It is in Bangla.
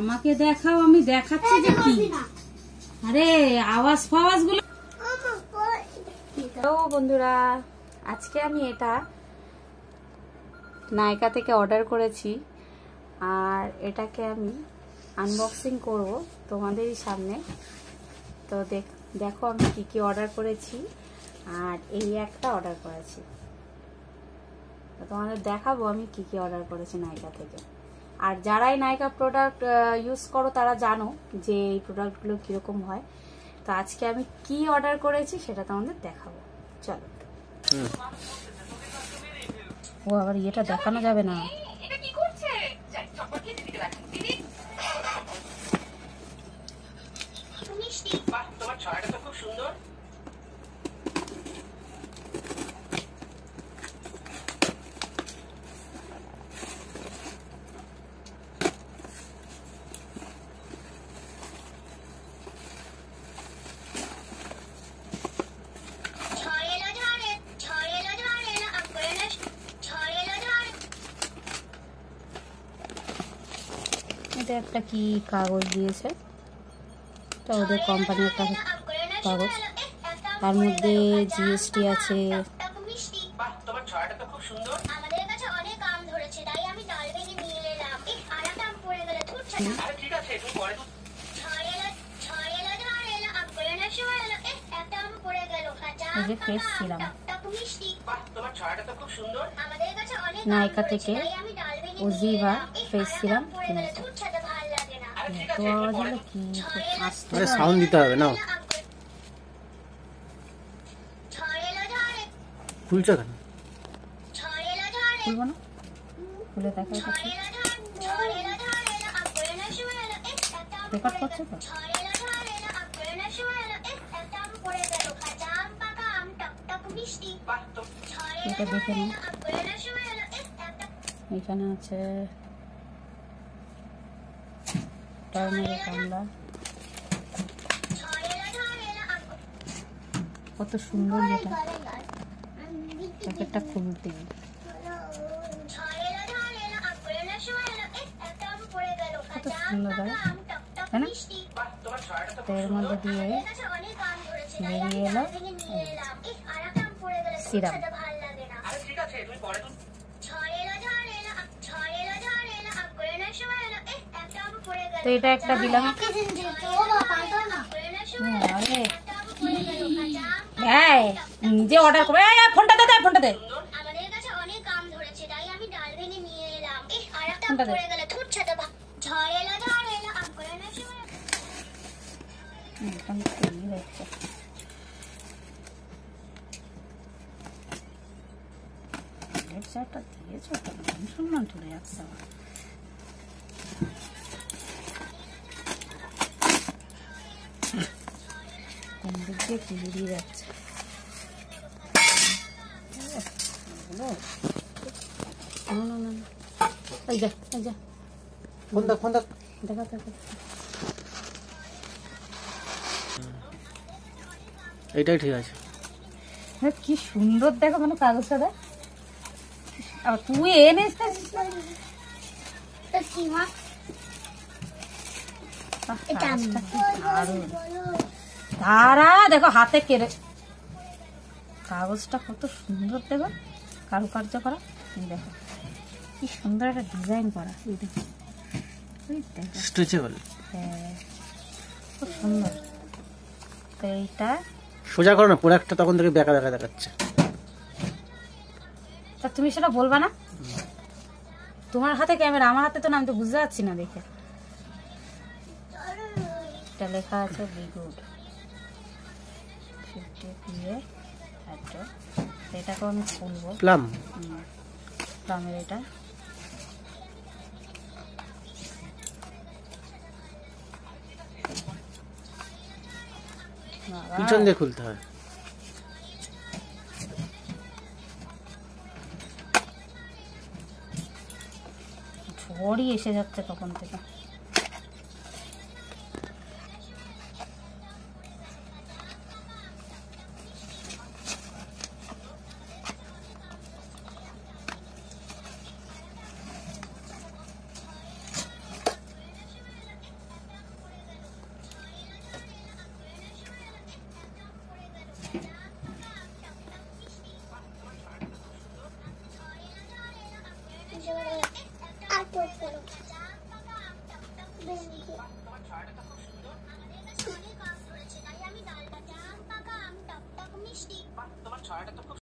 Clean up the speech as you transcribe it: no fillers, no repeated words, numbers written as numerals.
আমাকে দেখাও, আমি দেখাচ্ছি যে কি। আরে আওয়াজ ফাওয়াজ গুলো। হ্যালো বন্ধুরা, আজকে আমি এটা নাইকা থেকে অর্ডার করেছি আর এটাকে আমি আনবক্সিং করব তোমাদেরই সামনে। তো দেখো আমি কি কি অর্ডার করেছি আর এই একটা অর্ডার করেছি। তো তোমাদের দেখাবো আমি কি কি অর্ডার করেছি নাইকা থেকে। আর যারাই নাইকা প্রোডাক্ট ইউজ করো তারা জানো যে এই প্রোডাক্টগুলো কিরকম হয়। তো আজকে আমি কি অর্ডার করেছি সেটা তোমাদের দেখাবো, চলো। ও আবার এটা দেখানো যাবে না। তোমার ছয়টা তো খুব সুন্দর। এটা একটা কি কাগজ দিয়েছে, এটা ওদের কোম্পানির একটা কাগজ, তার মধ্যে জিএসটি আছে। তোমার ছয়টা তো খুব সুন্দর। আমাদের কাছে অনেক আম ধরেছে তাই আমি ডাল ভেঙে নিয়ে এলাম। আরেকটা আম পড়ে গেল। আরে ঠিক আছে তুমি পরে তো ছয়লা ধরেলা আম করে না শোয়ালা একটা আম পড়ে গেল। এই যে ফেস সিরাম তোমার ছয়টা তো খুব সুন্দর। আমাদের কাছে অনেক নাইকা থেকে ওজিভা ফেস সিরাম কিনেছি। তো আওয়াজ হলো কি আসতে সাউন্ড দিতে হবে না। খুলছো কেন? খুলবো না, খুলে দেখা রেকর্ড করছো তো। এটা দেখে নিই, এখানে আছে টার্মেরিক আমলা। কত সুন্দর, এটা প্যাকেটটা খুলতে কত সুন্দর, তাই না? তো এর মধ্যে দিয়ে বেরিয়ে এলো সিরাম। তো এটা একটা দিলাম। হ্যাঁ নিজে অর্ডার করবে। ফোনটা দে, ফোনটা দে, ফোনটা দে। দিয়েছো তো সম্মান চলে যাচ্ছে আমার। কোন দিক দিয়ে কি বেরিয়ে যাচ্ছে। এইটাই ঠিক আছে। কি সুন্দর দেখো, মানে কাগজটা দেখ। আর তুই এনেছিস তারা দেখো হাতে কেড়ে। কাগজটা কত সুন্দর দেখো, কারুকার্য করা। দেখো কি সুন্দর একটা ডিজাইন করা। এই দেখো, স্ট্রেচেবল। হ্যাঁ খুব সুন্দর। তো এইটা সোজা করো না, প্রোডাক্টটা তখন থেকে বেঁকা বেঁকা দেখাচ্ছে। তা তুমি সেটা বলবা না? তোমার হাতে ক্যামেরা, আমার হাতে তো না, আমি তো বুঝতে পারছি না দেখে। এটা লেখা আছে বি গুড 50 এটাকেও আমি খুলবো। প্লামের এটা পিছন দিয়ে খুলতে হয়। ঝড়ই এসে যাচ্ছে তখন থেকে। ছড়াটা তো খুব সুন্দর। আমাদের কাছে অনেক আম ধরেছে তাই আমি ডাল কাটা আম পাকা আম টক টক মিষ্টি। বাহ, তোমার ছড়াটা তো খুব